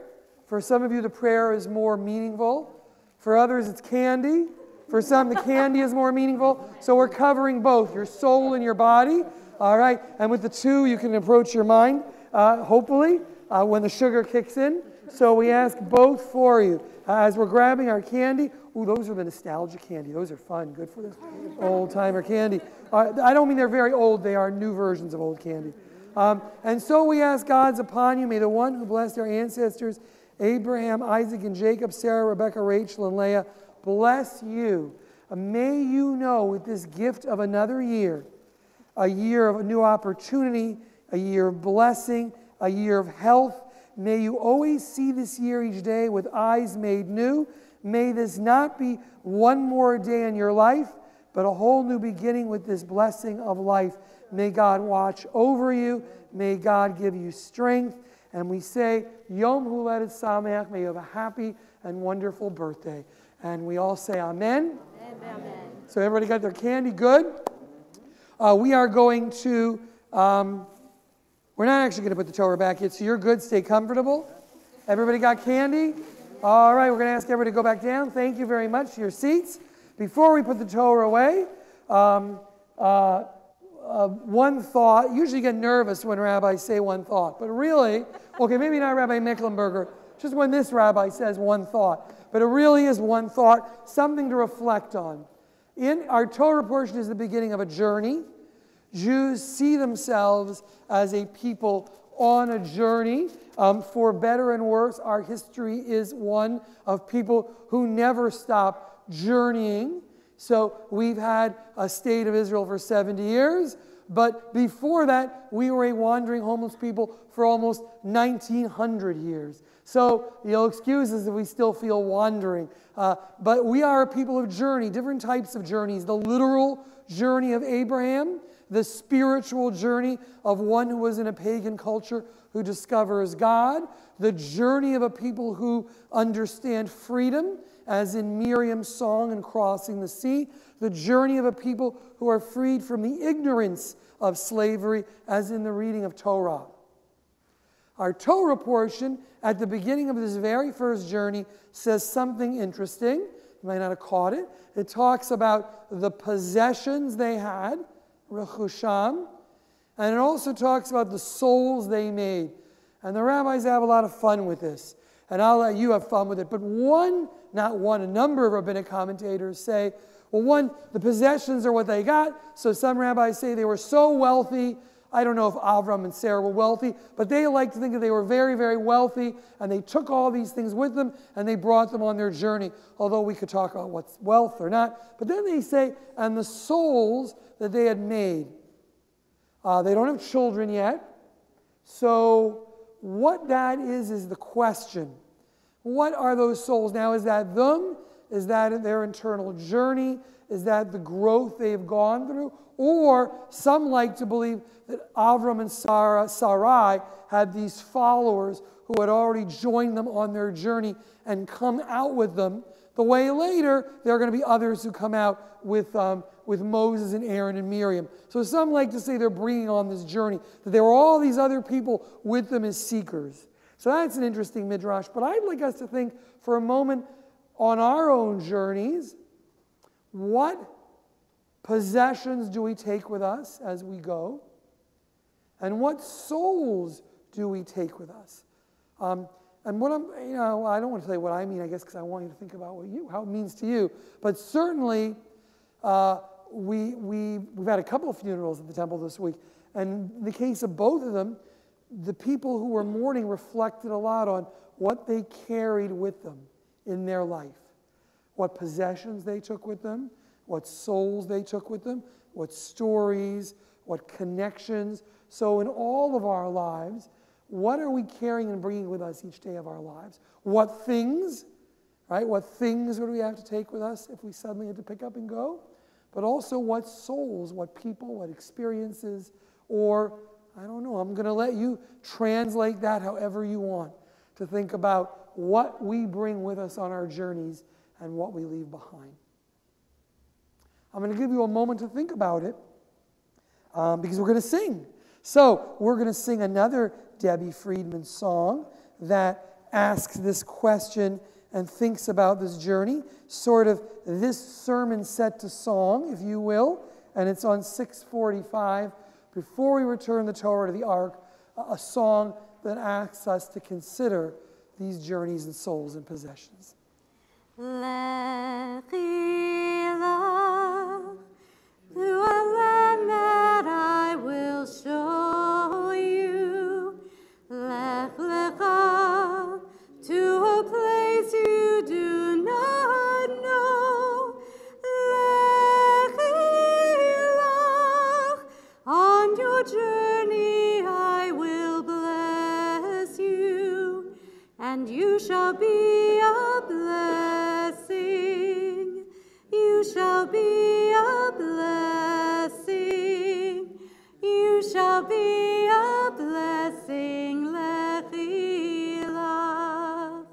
For some of you, the prayer is more meaningful. For others, it's candy. For some, the candy is more meaningful. So we're covering both, your soul and your body. All right? And with the two, you can approach your mind, hopefully, when the sugar kicks in. So we ask both for you. As we're grabbing our candy, ooh, those are the nostalgia candy. Those are fun. Good for this old-timer candy. I don't mean they're very old. They are new versions of old candy. And so we ask God's upon you. May the one who blessed our ancestors, Abraham, Isaac, and Jacob, Sarah, Rebekah, Rachel, and Leah, bless you. May you know with this gift of another year, a year of a new opportunity, a year of blessing, a year of health. May you always see this year each day with eyes made new. May this not be one more day in your life, but a whole new beginning with this blessing of life. May God watch over you. May God give you strength. And we say, Yom Huledet Sameach, may you have a happy and wonderful birthday. And we all say amen. Amen. So everybody got their candy? Good? We are going to, we're not actually going to put the Torah back yet, so you're good. Stay comfortable. Everybody got candy? All right, we're going to ask everybody to go back down. Thank you very much to your seats. Before we put the Torah away, one thought. Usually you get nervous when rabbis say one thought, but really, okay, maybe not Rabbi Mecklenburger, just when this rabbi says one thought. But it really is one thought, something to reflect on. In our Torah portion is the beginning of a journey. Jews see themselves as a people on a journey. For better and worse, our history is one of people who never stop journeying. So we've had a state of Israel for 70 years, but before that, we were a wandering homeless people for almost 1,900 years. So you'll excuse us if we still feel wandering. But we are a people of journey, different types of journeys. The literal journey of Abraham, the spiritual journey of one who was in a pagan culture who discovers God, the journey of a people who understand freedom, as in Miriam's song in Crossing the Sea, the journey of a people who are freed from the ignorance of slavery, as in the reading of Torah. Our Torah portion at the beginning of this very first journey says something interesting. You might not have caught it. It talks about the possessions they had, rechusham, and it also talks about the souls they made. And the rabbis have a lot of fun with this, and I'll let you have fun with it. But a number of rabbinic commentators say, well, one, the possessions are what they got. So some rabbis say they were so wealthy. I don't know if Avram and Sarah were wealthy, but they like to think that they were very, very wealthy, and they took all these things with them, and they brought them on their journey, although we could talk about what's wealth or not. But then they say, and the souls that they had made. They don't have children yet. So what that is the question. What are those souls? Now, is that them? Is that their internal journey? Is that the growth they've gone through? Or some like to believe that Avram and Sarai had these followers who had already joined them on their journey and come out with them. The way later, there are going to be others who come out with Moses and Aaron and Miriam. So some like to say they're bringing on this journey, that there were all these other people with them as seekers. So that's an interesting midrash. But I'd like us to think for a moment on our own journeys. What possessions do we take with us as we go? And what souls do we take with us? And what I don't want to tell you what I mean, I guess, because I want you to think about how it means to you. But certainly, we've had a couple of funerals at the temple this week. And in the case of both of them, the people who were mourning reflected a lot on what they carried with them in their life, what possessions they took with them, what souls they took with them, what stories, what connections. So in all of our lives, what are we carrying and bringing with us each day of our lives? What things, right? What things would we have to take with us if we suddenly had to pick up and go? But also what souls, what people, what experiences, or, I don't know, I'm going to let you translate that however you want, to think about what we bring with us on our journeys and what we leave behind. I'm going to give you a moment to think about it because we're going to sing. So we're going to sing another Debbie Friedman song that asks this question and thinks about this journey, sort of this sermon set to song, if you will, and it's on 645, before we return the Torah to the Ark, a song that asks us to consider these journeys and souls and possessions. Lech ilach to a land that I will show you. Lech lecha to a place you do not know. Lech ilach, on your journey I will bless you, and you shall be a blessing. You shall be a blessing. You shall be a blessing. Lech ilach.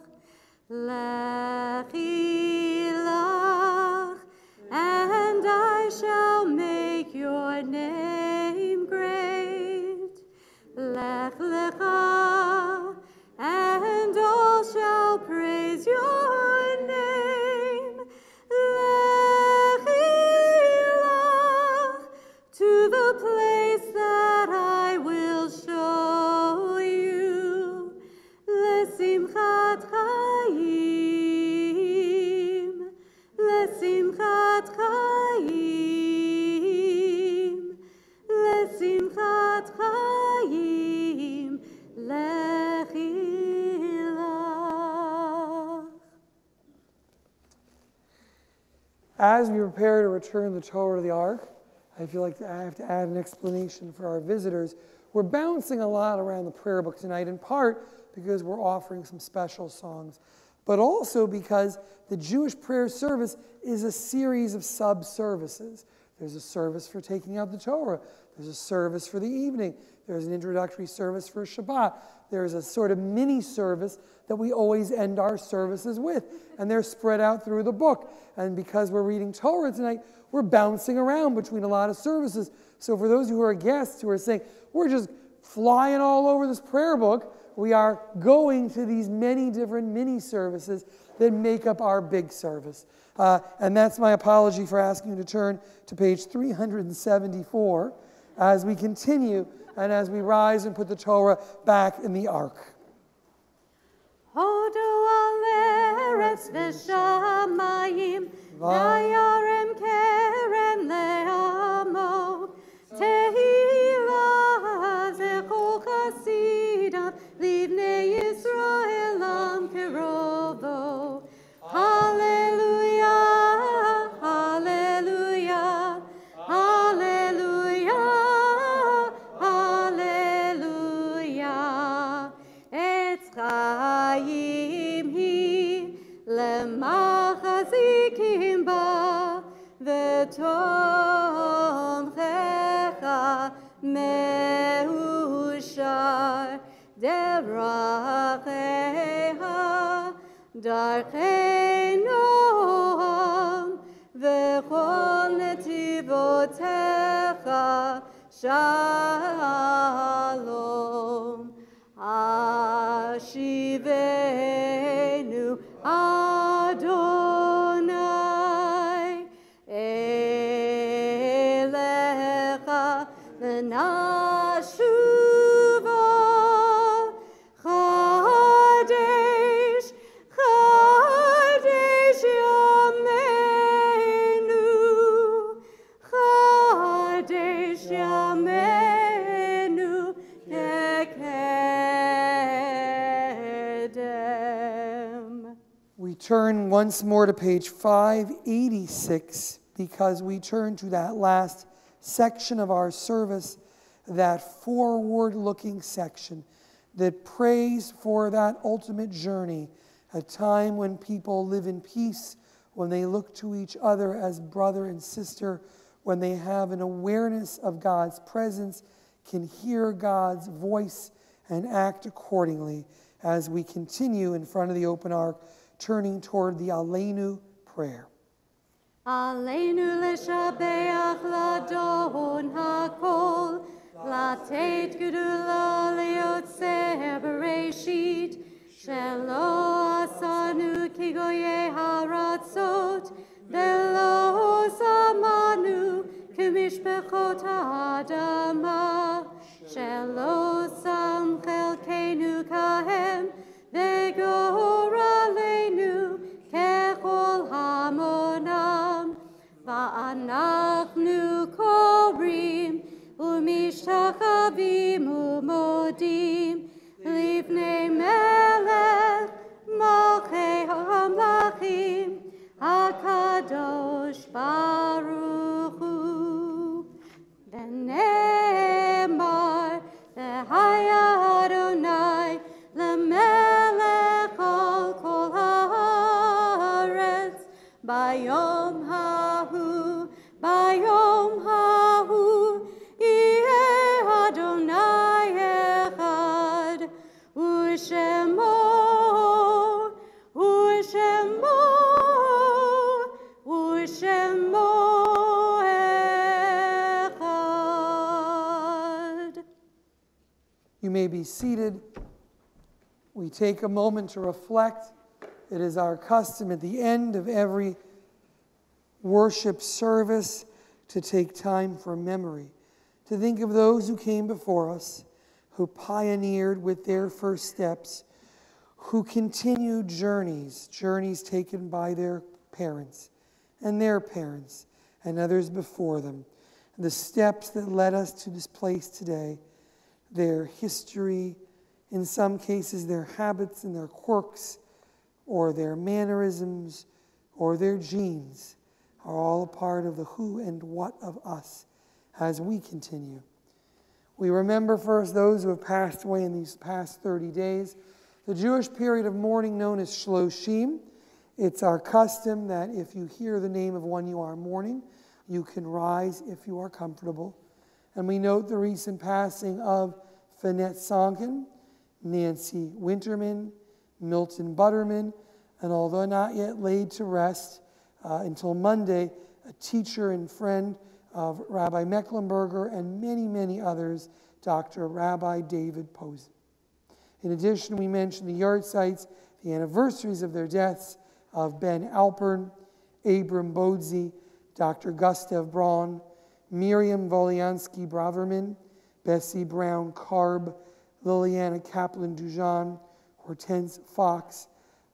Lech ilach. And I shall make your name great. Lech lecha. And all shall praise your name. Lech ilach, to the place that I will show you. Lesimchat chayim, lesimchat chayim, lesimchat chayim, lech ilach. As we prepare to return the Torah to the Ark, I feel like I have to add an explanation for our visitors. We're bouncing a lot around the prayer book tonight, in part because we're offering some special songs, but also because the Jewish prayer service is a series of sub-services. There's a service for taking out the Torah. There's a service for the evening. There's an introductory service for Shabbat. There's a sort of mini service that we always end our services with, and they're spread out through the book. And because we're reading Torah tonight, we're bouncing around between a lot of services. So for those who are guests who are saying, we're just flying all over this prayer book, we are going to these many different mini services that make up our big service. And that's my apology for asking you to turn to page 374 as we continue and as we rise and put the Torah back in the Ark. Hodu al eretz v'shamayim, vayarem kerem le'amo, tehila zechol chasidav, livnei Yisrael am kerovo. Hallelujah, hallelujah, hallelujah, hallelujah. Etz chayim hi lemachazikim ba v'tomchecha meushar deracheha darchei noam v'chol netivotecha shalom. Ashivenu Adonai elecha v'nashuva Chadesh, Chadesh Yameinu, Chadesh Yameinu, We turn once more to page 586 because we turn to that last section of our service, that forward-looking section that prays for that ultimate journey, a time when people live in peace, when they look to each other as brother and sister, when they have an awareness of God's presence, can hear God's voice and act accordingly as we continue in front of the open ark, turning toward the Aleinu prayer. Aleinu leshabeach ladon hakol, latet gedula leyotzeh bereshit, shelo asanu kigoye haratzot, velo samanu kemishpechot ha'adama, shelo sam chelkenu kahem, vegor aleinu kechol hamonam, va'anachnu korim umishtachavim umodim livnei melech malchei hamlachim hakadosh baruch hu. V'ne'emar v'haya Adonai lemelech al kol haaretz bayom hahu yeh Adonai echad u'shemo echad. You may be seated. We take a moment to reflect. It is our custom at the end of every worship service to take time for memory, to think of those who came before us, who pioneered with their first steps, who continued journeys taken by their parents and others before them, the steps that led us to this place today, their history, in some cases their habits and their quirks, or their mannerisms, or their genes, are all a part of the who and what of us as we continue. We remember first those who have passed away in these past 30 days. The Jewish period of mourning known as Shloshim. It's our custom that if you hear the name of one you are mourning, you can rise if you are comfortable. And we note the recent passing of Finette Sonkin, Nancy Winterman, Milton Butterman, and although not yet laid to rest until Monday, a teacher and friend of Rabbi Mecklenburger and many, many others, Dr. Rabbi David Posen. In addition, we mentioned the yard sites, the anniversaries of their deaths of Ben Alpern, Abram Bodsey, Dr. Gustav Braun, Miriam Volyansky Braverman, Bessie Brown Karb, Liliana Kaplan-Dujan, Hortense Fox,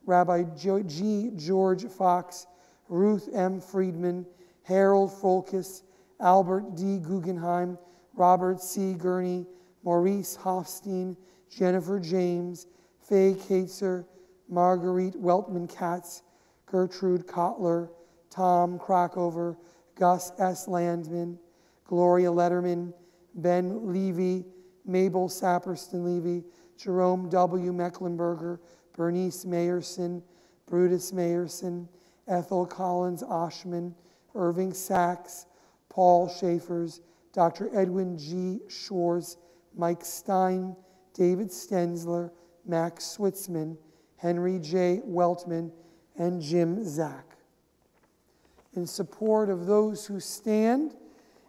Rabbi G. George Fox, Ruth M. Friedman, Harold Folkes, Albert D. Guggenheim, Robert C. Gurney, Maurice Hofstein, Jennifer James, Faye Katzer, Marguerite Weltman-Katz, Gertrude Kotler, Tom Crackover, Gus S. Landman, Gloria Letterman, Ben Levy, Mabel Saperston-Levy, Jerome W. Mecklenburger, Bernice Mayerson, Brutus Mayerson, Ethel Collins Oshman, Irving Sachs, Paul Schaefers, Dr. Edwin G. Shores, Mike Stein, David Stensler, Max Switzman, Henry J. Weltman, and Jim Zach. In support of those who stand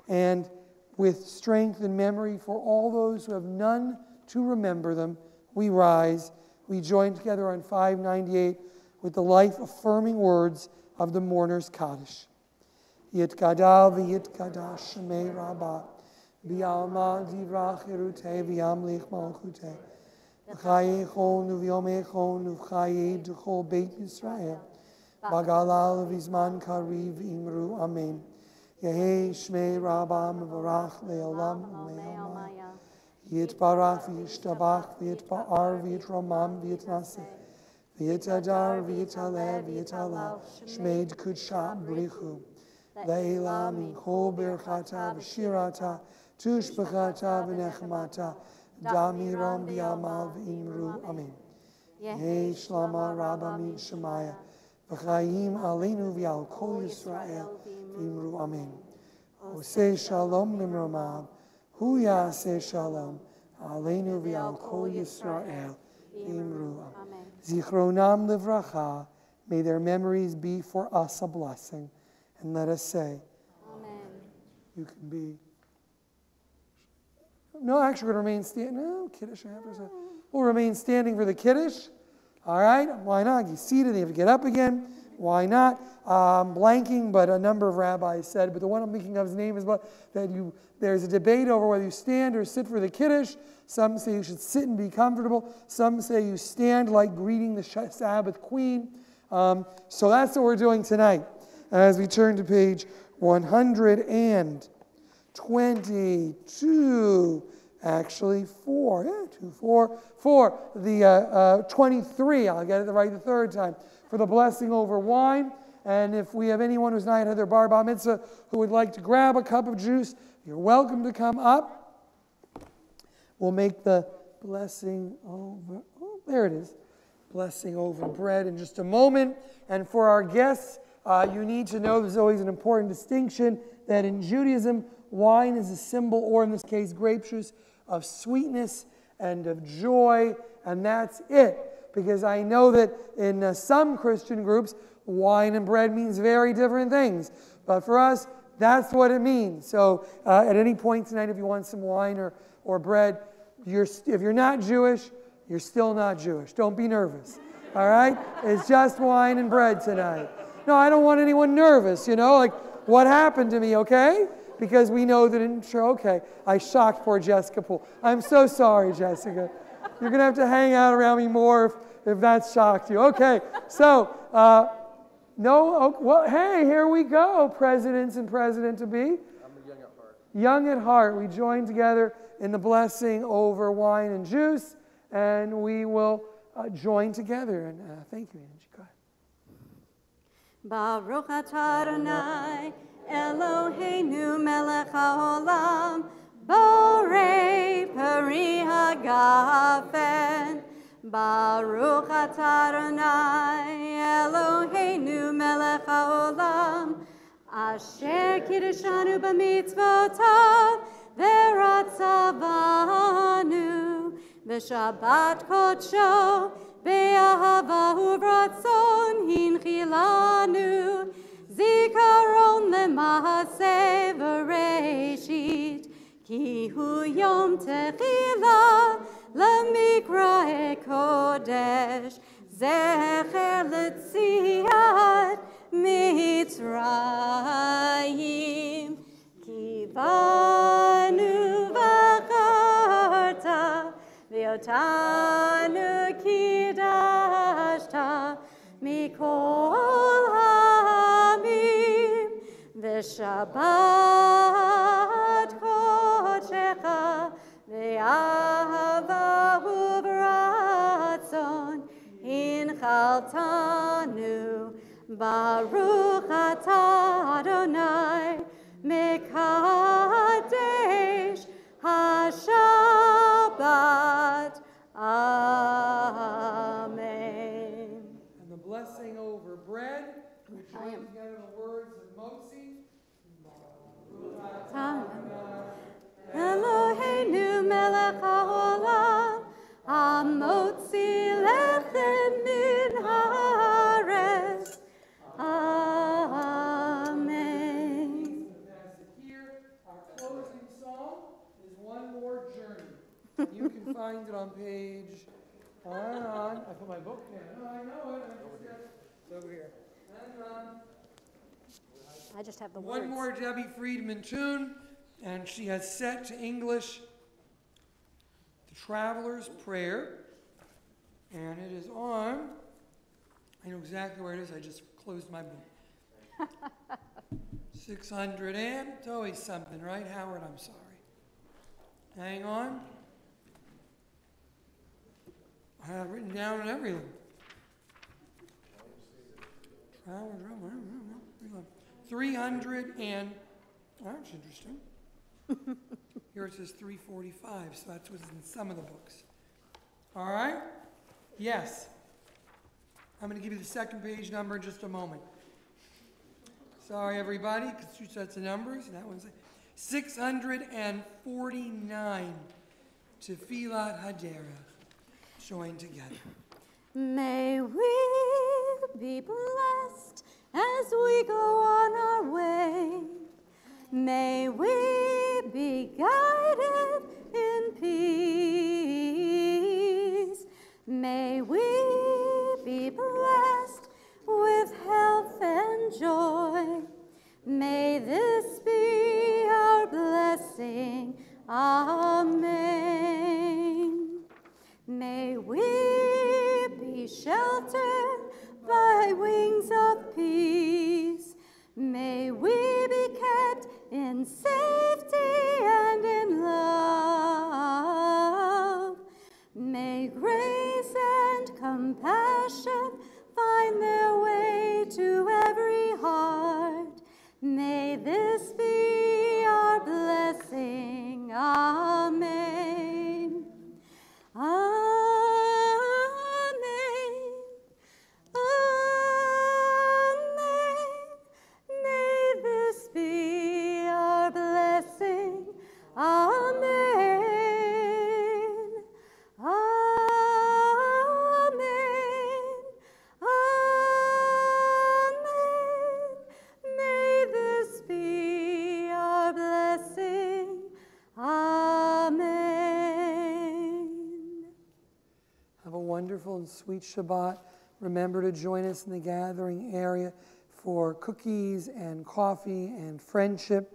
and with strength and memory for all those who have none to remember them, we rise. We join together on 598 with the life-affirming words of the mourner's Kaddish. Yitgadal v'yitgadash shemei rabbah, v'yalma divrach yeruteh v'yamlich malchuteh, v'chaye chonu v'yomei chonu v'chaye d'chol beit Yisrael, v'galal v'zman kariv imru amen. Yehi shmei rabbah mevarach le'olam u'le'olam. Yitbarach v'yishtabach v'yitba'ar v'yitromam v'yitnaseh. V'yitadar, v'yitale, v'yitalal, shmeid kudsha brichu. Leila min kol birchata v'shirata, tushbechata v'nechmata, damiram v'yamal v'imru. Amen. Yeh shlama rabba min shemaya, v'chayim aleinu v'al kol Yisrael v'imru. Amen. Oseh shalom nimromav, hu yaseh shalom, aleinu v'al kol Yisrael v'imru. Amen. Zichronam livracha, may their memories be for us a blessing. And let us say, Amen. You can be. No, actually, we're going to remain standing. No, Kiddush. We'll remain standing for the Kiddush. All right, why not? Get seated. You have to get up again. Why not? I'm blanking, but a number of rabbis said, but the one I'm thinking of his name is that there's a debate over whether you stand or sit for the Kiddush. Some say you should sit and be comfortable. Some say you stand like greeting the Sabbath queen. So that's what we're doing tonight. As we turn to page 122, actually 4, 23, I'll get it right the third time, for the blessing over wine. And if we have anyone who's not had their bar mitzvah who would like to grab a cup of juice, you're welcome to come up. We'll make the blessing over, there it is, blessing over bread in just a moment. And for our guests, you need to know there's always an important distinction that in Judaism, wine is a symbol, or in this case, grape juice, of sweetness and of joy, and that's it. Because I know that in some Christian groups, wine and bread means very different things. But for us, that's what it means. So at any point tonight, if you want some wine or bread, if you're not Jewish, you're still not Jewish. Don't be nervous. All right? It's just wine and bread tonight. No, I don't want anyone nervous, like what happened to me, okay? Because we know that okay, I shocked poor Jessica Poole. I'm so sorry, Jessica. You're going to have to hang out around me more if that shocked you. Okay, so, hey, here we go, presidents and president-to-be. I'm young at heart. Young at heart. We join together in the blessing over wine and juice, and we will join together. And thank you, Angie. Go ahead. Baruch atah Adonai, Eloheinu melech haolam, borei peri hagafen. Baruch atah Adonai, Eloheinu melech haolam, asher kiddushanu b'mitzvotav, v'ratzavanu, v'shabbat kodsho, be'ahava u'vratzon hinchilanu, zikaron lema'aseh v'reishit, ki hu yom techila lemikra'e kodesh, zecher letziat mitzrayim, ki banu v'charta, v'yotanu kidashta, mikol ha'amim, v'shabbat kodshecha, v'ahava u'vratzon, hinchaltanu, Baruch atah Adonai, mekadesh ha-Shabbat. Amen. And the blessing over bread, we join together the words of Motzi. Eloheinu melech haolam, hamotzi lechem min haaretz. Amen. Here, our closing song is One More Journey. You can find it on page. I put my book there. No, I know it. It's over here. I just have the words. One more Debbie Friedman tune, and she has set to English the Traveler's Prayer, and it is on. I know exactly where it is. I just closed my book. 600 and it's always something, right, Howard? I'm sorry. Hang on. I have it written down and everything. 300 and, that's interesting. Here it says 345, so that's what's in some of the books. All right? Yes. I'm going to give you the second page number in just a moment. Sorry, everybody, because 2 sets of numbers. That one's 649 Tefillat Hadera. Join together. May we be blessed as we go on our way. May we be guided in peace. May we be blessed with health and joy. May this be our blessing. Amen. May we be sheltered by wings of peace. May we be kept in safety and in love. May grace and compassion find their way to every heart. May this be our blessing. Amen. Amen. Amen. May this be our blessing. Amen. Amen. Amen. May this be our blessing. Amen. Have a wonderful and sweet Shabbat. Remember to join us in the gathering area for cookies and coffee and friendship.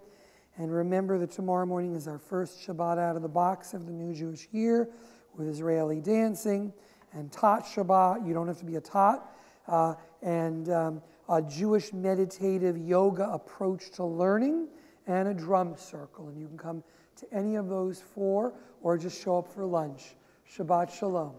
And remember that tomorrow morning is our first Shabbat out of the box of the new Jewish year with Israeli dancing and Tot Shabbat. You don't have to be a Tot. And a Jewish meditative yoga approach to learning and a drum circle. And you can come to any of those 4 or just show up for lunch. Shabbat Shalom.